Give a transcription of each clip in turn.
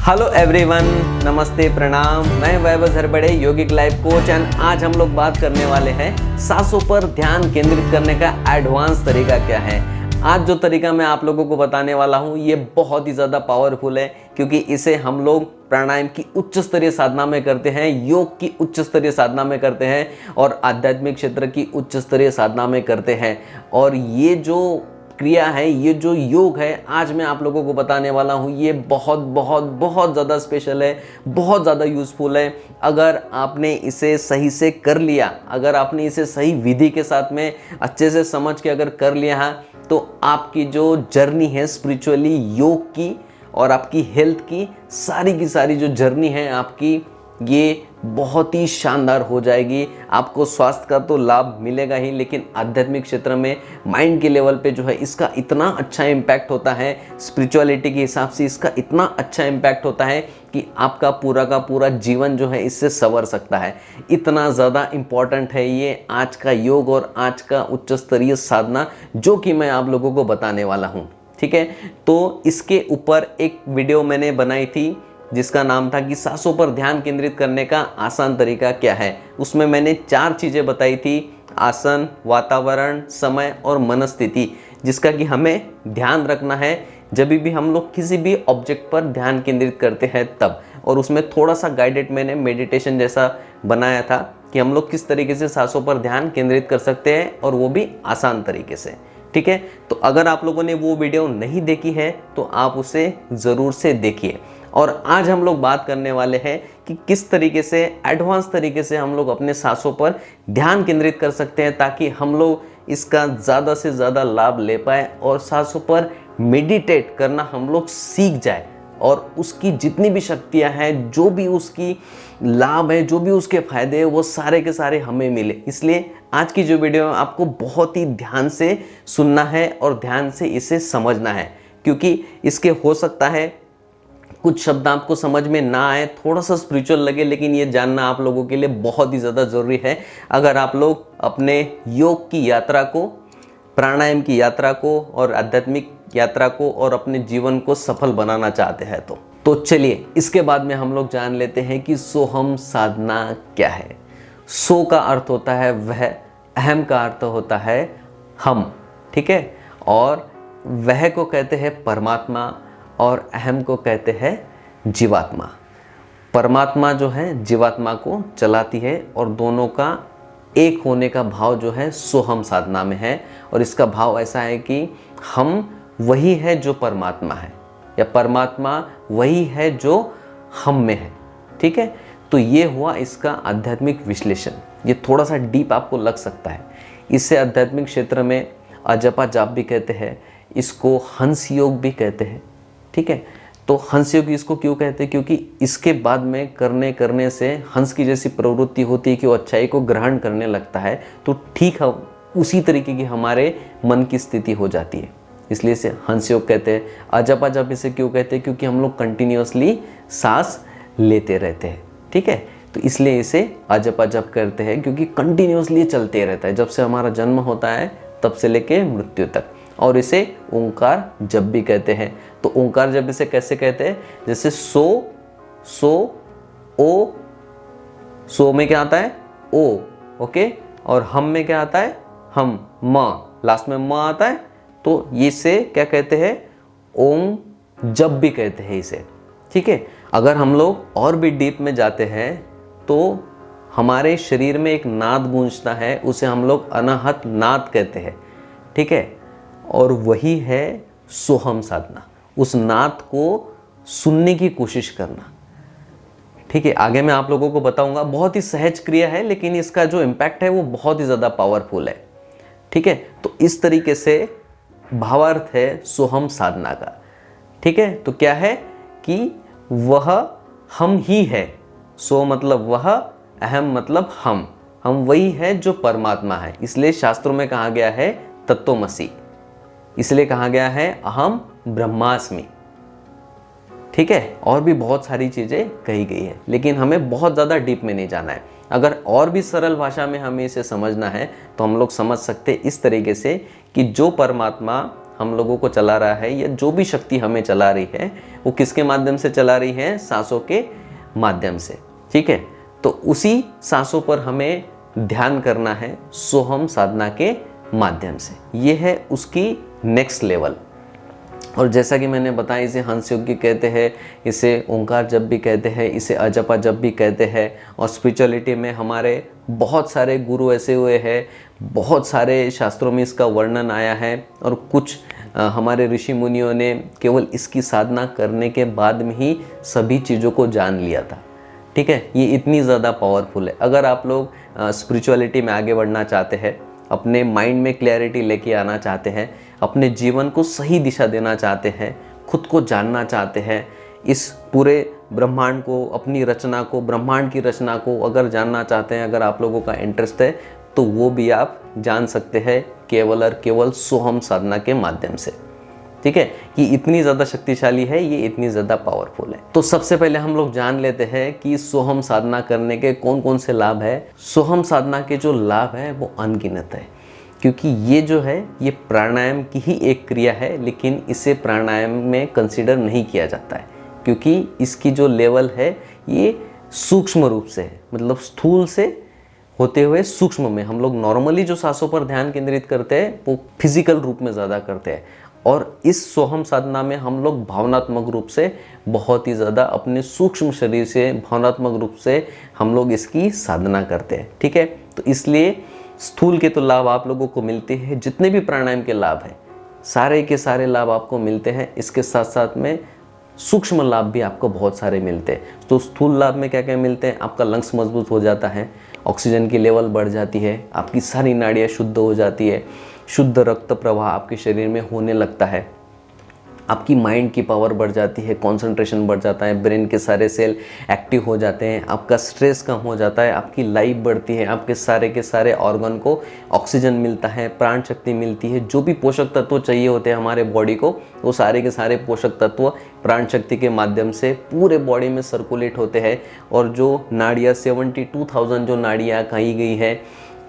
Hello everyone, नमस्ते, प्रणाम। मैं वैभव झरबड़े, योगिक लाइफ कोच, एंड आज हम लोग बात करने वाले हैं सांसों पर ध्यान केंद्रित करने का एडवांस तरीका क्या है। आज जो तरीका मैं आप लोगों को बताने वाला हूँ ये बहुत ही ज़्यादा पावरफुल है, क्योंकि इसे हम लोग प्राणायाम की उच्च स्तरीय साधना में करते हैं, योग की उच्च स्तरीय साधना में करते हैं और आध्यात्मिक क्षेत्र की उच्च स्तरीय साधना में करते हैं। और ये जो क्रिया है, ये जो योग है, आज मैं आप लोगों को बताने वाला हूँ, ये बहुत बहुत बहुत ज़्यादा स्पेशल है, बहुत ज़्यादा यूज़फुल है। अगर आपने इसे सही से कर लिया, अगर आपने इसे सही विधि के साथ में अच्छे से समझ के अगर कर लिया है, तो आपकी जो जर्नी है स्पिरिचुअली योग की और आपकी हेल्थ की सारी जो जर्नी है आपकी, ये बहुत ही शानदार हो जाएगी। आपको स्वास्थ्य का तो लाभ मिलेगा ही, लेकिन आध्यात्मिक क्षेत्र में माइंड के लेवल पे जो है इसका इतना अच्छा इम्पैक्ट होता है, स्पिरिचुअलिटी के हिसाब से इसका इतना अच्छा इम्पैक्ट होता है कि आपका पूरा का पूरा जीवन जो है इससे संवर सकता है। इतना ज़्यादा इम्पॉर्टेंट है ये आज का योग और आज का उच्च स्तरीय साधना, जो कि मैं आप लोगों को बताने वाला हूँ। ठीक है, तो इसके ऊपर एक वीडियो मैंने बनाई थी जिसका नाम था कि सांसों पर ध्यान केंद्रित करने का आसान तरीका क्या है। उसमें मैंने 4 चीज़ें बताई थी: आसन, वातावरण, समय और मनस्थिति, जिसका कि हमें ध्यान रखना है जब भी हम लोग किसी भी ऑब्जेक्ट पर ध्यान केंद्रित करते हैं तब। और उसमें थोड़ा सा गाइडेड मैंने मेडिटेशन जैसा बनाया था कि हम लोग किस तरीके से सांसों पर ध्यान केंद्रित कर सकते हैं, और वो भी आसान तरीके से। ठीक है, तो अगर आप लोगों ने वो वीडियो नहीं देखी है तो आप उसे ज़रूर से देखिए। और आज हम लोग बात करने वाले हैं कि किस तरीके से, एडवांस तरीके से हम लोग अपने सांसों पर ध्यान केंद्रित कर सकते हैं, ताकि हम लोग इसका ज़्यादा से ज़्यादा लाभ ले पाए और सांसों पर मेडिटेट करना हम लोग सीख जाए, और उसकी जितनी भी शक्तियां हैं, जो भी उसकी लाभ है, जो भी उसके फायदे हैं, वो सारे के सारे हमें मिले। इसलिए आज की जो वीडियो है आपको बहुत ही ध्यान से सुनना है और ध्यान से इसे समझना है, क्योंकि इसके हो सकता है कुछ शब्द आपको समझ में ना आए, थोड़ा सा स्पिरिचुअल लगे, लेकिन ये जानना आप लोगों के लिए बहुत ही ज़्यादा ज़रूरी है अगर आप लोग अपने योग की यात्रा को, प्राणायाम की यात्रा को और आध्यात्मिक यात्रा को और अपने जीवन को सफल बनाना चाहते हैं। तो चलिए, इसके बाद में हम लोग जान लेते हैं कि सोहम साधना क्या है। सो का अर्थ होता है वह, अहम का अर्थ होता है हम। ठीक है, और वह को कहते हैं परमात्मा और अहम को कहते हैं जीवात्मा। परमात्मा जो है जीवात्मा को चलाती है, और दोनों का एक होने का भाव जो है सोहम साधना में है। और इसका भाव ऐसा है कि हम वही है जो परमात्मा है, या परमात्मा वही है जो हम में है। ठीक है, तो ये हुआ इसका आध्यात्मिक विश्लेषण। ये थोड़ा सा डीप आपको लग सकता है। इसे आध्यात्मिक क्षेत्र में अजपा जाप भी कहते हैं, इसको हंस योग भी कहते हैं। ठीक है, तो हंस योग इसको क्यों कहते हैं? क्योंकि इसके बाद में करने से हंस की जैसी प्रवृत्ति होती है कि वो अच्छाई को ग्रहण करने लगता है, तो ठीक है उसी तरीके की हमारे मन की स्थिति हो जाती है, इसलिए इसे हंस योग कहते हैं। अजपा जप इसे क्यों कहते हैं? क्योंकि हम लोग कंटिन्यूअसली सांस लेते रहते हैं। ठीक है, तो इसलिए इसे अजपा जप करते हैं, क्योंकि कंटिन्यूअसली चलते रहता है, जब से हमारा जन्म होता है तब से लेके मृत्यु तक। और इसे ओंकार जप भी कहते हैं। तो ओंकार जप इसे कैसे कहते हैं? जैसे सो, ओ, सो में क्या आता है? ओ, ओके, और हम में क्या आता है? हम, म, लास्ट में म आता है, तो इसे क्या कहते हैं? ओम जप भी कहते हैं इसे। ठीक है, अगर हम लोग और भी डीप में जाते हैं तो हमारे शरीर में एक नाद गूंजता है, उसे हम लोग अनाहत नाद कहते हैं। ठीक है, और वही है सोहम साधना, उस नाद को सुनने की कोशिश करना। ठीक है, आगे मैं आप लोगों को बताऊंगा। बहुत ही सहज क्रिया है, लेकिन इसका जो इम्पैक्ट है वो बहुत ही ज़्यादा पावरफुल है। ठीक है, तो इस तरीके से भावार्थ है सोहम साधना का। ठीक है, तो क्या है कि वह हम ही है। सो मतलब वह, अहम मतलब हम वही है जो परमात्मा है। इसलिए शास्त्रों में कहा गया है तत्वमसि, इसलिए कहा गया है अहम ब्रह्मास्मि। ठीक है, और भी बहुत सारी चीज़ें कही गई है, लेकिन हमें बहुत ज़्यादा डीप में नहीं जाना है। अगर और भी सरल भाषा में हमें इसे समझना है तो हम लोग समझ सकते इस तरीके से कि जो परमात्मा हम लोगों को चला रहा है, या जो भी शक्ति हमें चला रही है वो किसके माध्यम से चला रही है? सांसों के माध्यम से। ठीक है, तो उसी सांसों पर हमें ध्यान करना है सोहम साधना के माध्यम से। ये है उसकी नेक्स्ट लेवल। और जैसा कि मैंने बताया, इसे हंस योग भी कहते हैं, इसे ओंकार जप भी कहते हैं, इसे अजपा जप भी कहते हैं। और स्पिरिचुअलिटी में हमारे बहुत सारे गुरु ऐसे हुए हैं, बहुत सारे शास्त्रों में इसका वर्णन आया है, और कुछ हमारे ऋषि मुनियों ने केवल इसकी साधना करने के बाद में ही सभी चीज़ों को जान लिया था। ठीक है, ये इतनी ज़्यादा पावरफुल है। अगर आप लोग स्पिरिचुअलिटी में आगे बढ़ना चाहते हैं, अपने माइंड में क्लैरिटी लेके आना चाहते हैं, अपने जीवन को सही दिशा देना चाहते हैं, खुद को जानना चाहते हैं, इस पूरे ब्रह्मांड को, अपनी रचना को, ब्रह्मांड की रचना को अगर जानना चाहते हैं, अगर आप लोगों का इंटरेस्ट है, तो वो भी आप जान सकते हैं केवल और केवल सोहम साधना के माध्यम से। ठीक है, ये इतनी ज़्यादा शक्तिशाली है, ये इतनी ज़्यादा पावरफुल है। तो सबसे पहले हम लोग जान लेते हैं कि सोहम साधना करने के कौन कौन से लाभ है। सोहम साधना के जो लाभ है वो अनगिनत है, क्योंकि ये जो है ये प्राणायाम की ही एक क्रिया है, लेकिन इसे प्राणायाम में कंसीडर नहीं किया जाता है, क्योंकि इसकी जो लेवल है ये सूक्ष्म रूप से है, मतलब स्थूल से होते हुए सूक्ष्म में। हम लोग नॉर्मली जो सांसों पर ध्यान केंद्रित करते हैं वो फिजिकल रूप में ज़्यादा करते हैं, और इस सोहम साधना में हम लोग भावनात्मक रूप से बहुत ही ज़्यादा अपने सूक्ष्म शरीर से, भावनात्मक रूप से हम लोग इसकी साधना करते हैं। ठीक है, तो इसलिए स्थूल के तो लाभ आप लोगों को मिलते हैं, जितने भी प्राणायाम के लाभ हैं सारे के सारे लाभ आपको मिलते हैं। इसके साथ साथ में सूक्ष्म लाभ भी आपको बहुत सारे मिलते हैं। तो स्थूल लाभ में क्या क्या मिलते हैं? आपका लंग्स मजबूत हो जाता है, ऑक्सीजन की लेवल बढ़ जाती है, आपकी सारी नाड़ियाँ शुद्ध हो जाती है, शुद्ध रक्त प्रवाह आपके शरीर में होने लगता है, आपकी माइंड की पावर बढ़ जाती है, कंसंट्रेशन बढ़ जाता है, ब्रेन के सारे सेल एक्टिव हो जाते हैं, आपका स्ट्रेस कम हो जाता है, आपकी लाइफ बढ़ती है, आपके सारे के सारे ऑर्गन को ऑक्सीजन मिलता है, प्राण शक्ति मिलती है, जो भी पोषक तत्व चाहिए होते हैं हमारे बॉडी को, वो सारे के सारे पोषक तत्व प्राण शक्ति के माध्यम से पूरे बॉडी में सर्कुलेट होते हैं। और जो नाड़ियाँ 72,000 जो नाड़ियाँ कही गई है,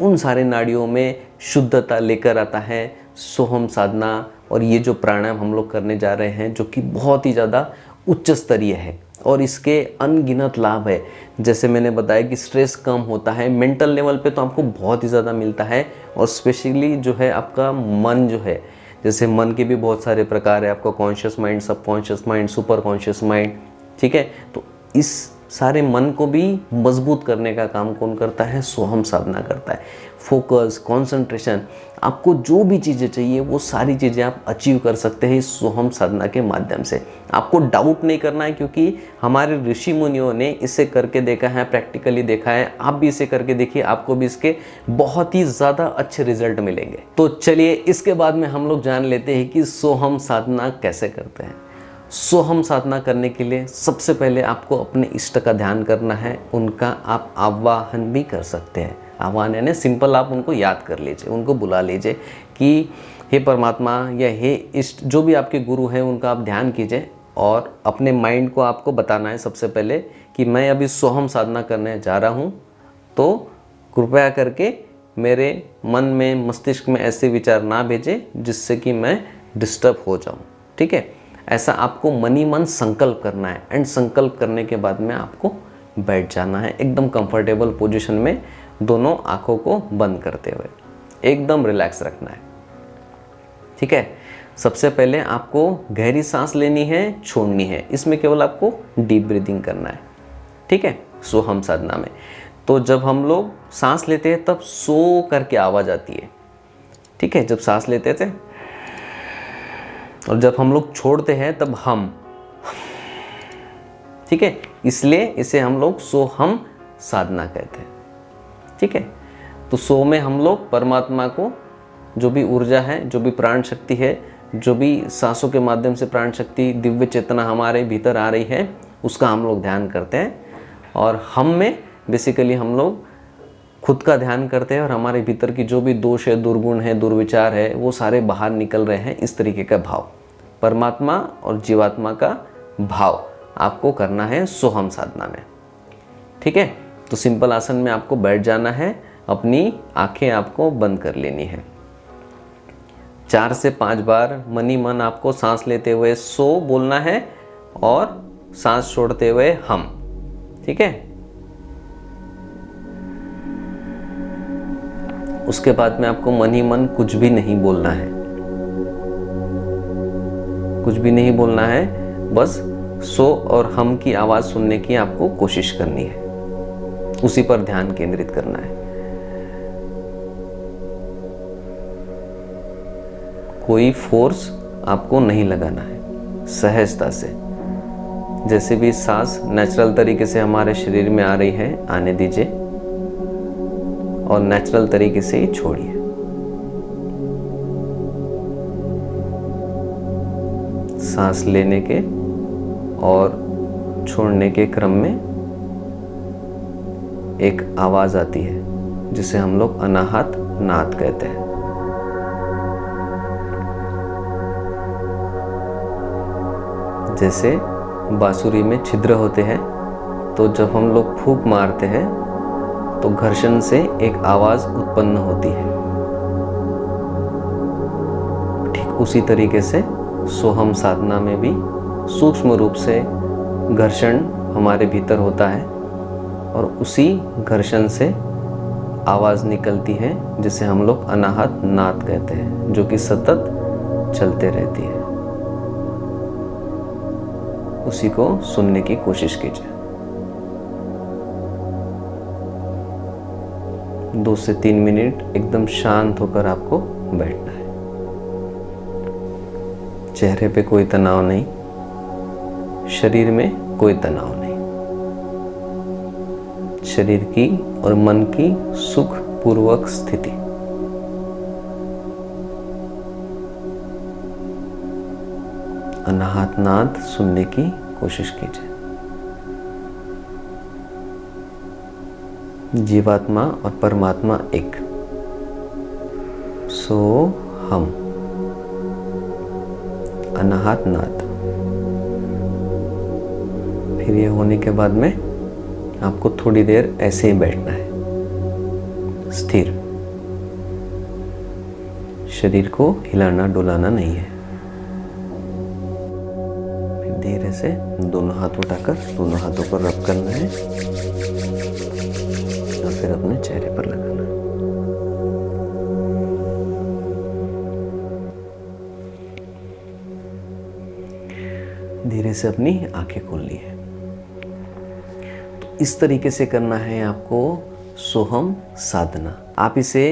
उन सारे नाड़ियों में शुद्धता लेकर आता है सोहम साधना। और ये जो प्राणायाम हम लोग करने जा रहे हैं, जो कि बहुत ही ज़्यादा उच्च स्तरीय है, और इसके अनगिनत लाभ है। जैसे मैंने बताया कि स्ट्रेस कम होता है, मेंटल लेवल पे तो आपको बहुत ही ज़्यादा मिलता है, और स्पेशली जो है आपका मन जो है, जैसे मन के भी बहुत सारे प्रकार है, आपका conscious mind, subconscious mind, super conscious mind. ठीक है, तो इस सारे मन को भी मजबूत करने का काम कौन करता है? सोहम साधना करता है। फोकस, कंसंट्रेशन, आपको जो भी चीज़ें चाहिए वो सारी चीज़ें आप अचीव कर सकते हैं इस सोहम साधना के माध्यम से। आपको डाउट नहीं करना है, क्योंकि हमारे ऋषि मुनियों ने इसे करके देखा है, प्रैक्टिकली देखा है। आप भी इसे करके देखिए, आपको भी इसके बहुत ही ज़्यादा अच्छे रिजल्ट मिलेंगे। तो चलिए इसके बाद में हम लोग जान लेते हैं कि सोहम साधना कैसे करते हैं। सोहम साधना करने के लिए सबसे पहले आपको अपने इष्ट का ध्यान करना है, उनका आप आवाहन भी कर सकते हैं। आह्वान यानी सिंपल आप उनको याद कर लीजिए, उनको बुला लीजिए कि हे परमात्मा या हे इष्ट, जो भी आपके गुरु हैं उनका आप ध्यान कीजिए, और अपने माइंड को आपको बताना है सबसे पहले कि मैं अभी सोहम साधना करने जा रहा हूँ, तो कृपया करके मेरे मन में, मस्तिष्क में ऐसे विचार ना भेजें जिससे कि मैं डिस्टर्ब हो जाऊँ। ठीक है, ऐसा आपको मन ही मन संकल्प करना है, एंड संकल्प करने के बाद में आपको बैठ जाना है एकदम कंफर्टेबल पोजीशन में, दोनों आंखों को बंद करते हुए एकदम रिलैक्स रखना है। ठीक है, सबसे पहले आपको गहरी सांस लेनी है, छोड़नी है। इसमें केवल आपको डीप ब्रीदिंग करना है। ठीक है, सोहम साधना में तो जब हम लोग सांस लेते हैं तब सो करके आवाज़ आती है। ठीक है, जब सांस लेते थे, और जब हम लोग छोड़ते हैं तब हम। ठीक है, इसलिए इसे हम लोग सोहम साधना कहते हैं। ठीक है, तो सो में हम लोग परमात्मा को, जो भी ऊर्जा है, जो भी प्राण शक्ति है, जो भी सांसों के माध्यम से प्राण शक्ति, दिव्य चेतना हमारे भीतर आ रही है, उसका हम लोग ध्यान करते हैं। और हम में बेसिकली हम लोग खुद का ध्यान करते हैं, और हमारे भीतर की जो भी दोष है, दुर्गुण है, दुर्विचार है, वो सारे बाहर निकल रहे हैं। इस तरीके का भाव, परमात्मा और जीवात्मा का भाव आपको करना है सोहम साधना में। ठीक है, तो सिंपल आसन में आपको बैठ जाना है, अपनी आंखें आपको बंद कर लेनी है। 4 से 5 बार मन ही मन आपको सांस लेते हुए सो बोलना है और सांस छोड़ते हुए हम। ठीक है, उसके बाद में आपको मन ही मन कुछ भी नहीं बोलना है, कुछ भी नहीं बोलना है, बस सो और हम की आवाज सुनने की आपको कोशिश करनी है, उसी पर ध्यान केंद्रित करना है। कोई फोर्स आपको नहीं लगाना है, सहजता से जैसे भी सांस नेचुरल तरीके से हमारे शरीर में आ रही है आने दीजिए और नेचुरल तरीके से ही छोड़िए। सांस लेने के और छोड़ने के क्रम में एक आवाज आती है जिसे हम लोग अनाहत नाद कहते हैं। जैसे बांसुरी में छिद्र होते हैं, तो जब हम लोग फूंक मारते हैं तो घर्षण से एक आवाज उत्पन्न होती है। ठीक उसी तरीके से सोहम साधना में भी सूक्ष्म रूप से घर्षण हमारे भीतर होता है और उसी घर्षण से आवाज निकलती है जिसे हम लोग अनाहत नाद कहते हैं, जो कि सतत चलते रहती है। उसी को सुनने की कोशिश कीजिए। 2 से 3 मिनट एकदम शांत होकर आपको बैठना है। चेहरे पे कोई तनाव नहीं, शरीर में कोई तनाव नहीं, शरीर की और मन की सुखपूर्वक स्थिति। अनाहत नाद सुनने की कोशिश कीजिए। जीवात्मा और परमात्मा एक, सो हम, अनाहत नाद। फिर ये होने के बाद में आपको थोड़ी देर ऐसे ही बैठना है, स्थिर, शरीर को हिलाना डुलाना नहीं है। फिर धीरे से दोनों हाथ उठाकर दोनों हाथों पर रब करना है और फिर अपने चेहरे पर लगाना है। धीरे से अपनी आंखें खोलनी है। तो इस तरीके से करना है आपको सोहम साधना। आप इसे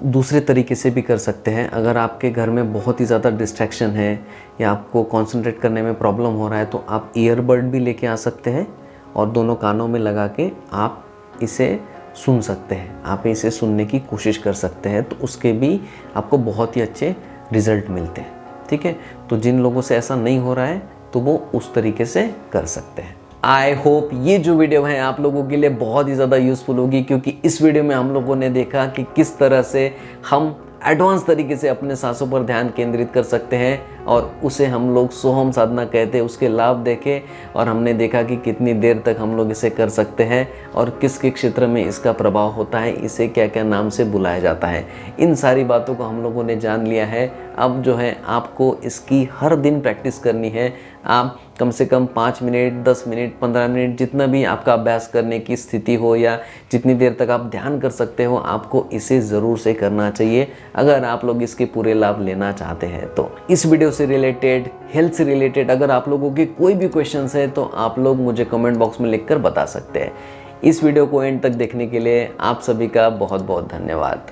दूसरे तरीके से भी कर सकते हैं। अगर आपके घर में बहुत ही ज़्यादा डिस्ट्रैक्शन है या आपको कंसंट्रेट करने में प्रॉब्लम हो रहा है तो आप ईयरबड भी लेके आ सकते हैं और दोनों कानों में लगा के आप इसे सुन सकते हैं। आप इसे सुनने की कोशिश कर सकते हैं, तो उसके भी आपको बहुत ही अच्छे रिजल्ट मिलते हैं। ठीक है, तो जिन लोगों से ऐसा नहीं हो रहा है तो वो उस तरीके से कर सकते हैं। आई होप ये जो वीडियो है आप लोगों के लिए बहुत ही ज़्यादा यूज़फुल होगी, क्योंकि इस वीडियो में हम लोगों ने देखा कि किस तरह से हम एडवांस तरीके से अपने सांसों पर ध्यान केंद्रित कर सकते हैं और उसे हम लोग सोहम साधना कहते हैं। उसके लाभ देखे और हमने देखा कि कितनी देर तक हम लोग इसे कर सकते हैं और किस किस क्षेत्र में इसका प्रभाव होता है, इसे क्या क्या नाम से बुलाया जाता है। इन सारी बातों को हम लोगों ने जान लिया है। अब जो है आपको इसकी हर दिन प्रैक्टिस करनी है। आप कम से कम 5 मिनट, 10 मिनट, 15 मिनट, जितना भी आपका अभ्यास करने की स्थिति हो या जितनी देर तक आप ध्यान कर सकते हो, आपको इसे ज़रूर से करना चाहिए अगर आप लोग इसके पूरे लाभ लेना चाहते हैं। तो इस वीडियो से रिलेटेड, हेल्थ से रिलेटेड अगर आप लोगों के कोई भी क्वेश्चंस है तो आप लोग मुझे कमेंट बॉक्स में लिखकर बता सकते हैं। इस वीडियो को एंड तक देखने के लिए आप सभी का बहुत बहुत धन्यवाद।